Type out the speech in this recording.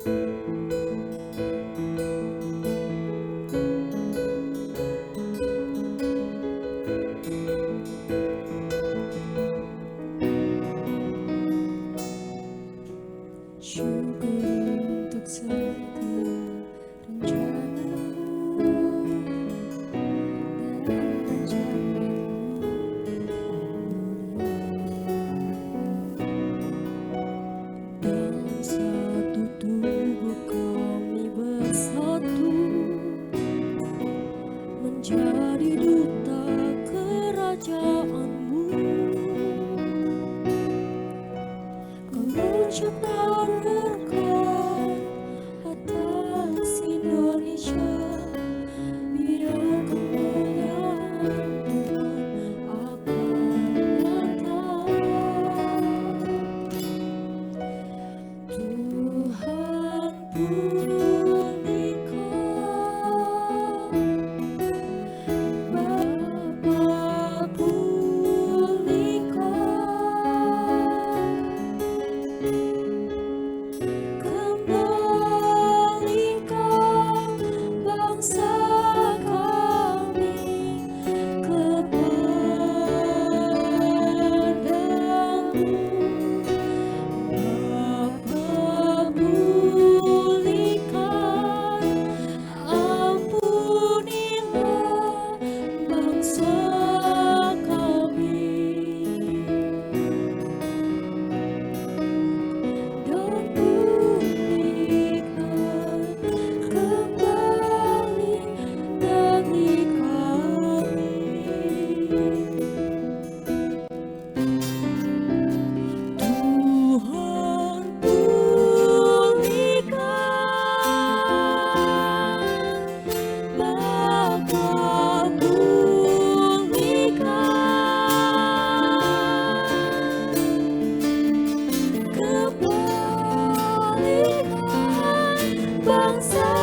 Syukur untuk setiap rencanamu dan rancanganmu, dalam satu tubuh kami bersatu menjadi duta kerajaanmu. Kau ucapkan berkat atas Indonesia, biar kemuliaan Tuhan akan nyata. Tuhan pulihkan, Bapa kembalikan bangsa kami kepadamu. Bapa pulihkan, ampunilah bangsa kami. Dan pulihkan kembali negeri kami. Tuhan pulihkan, Bapa pulihkan, kembalikan bangsa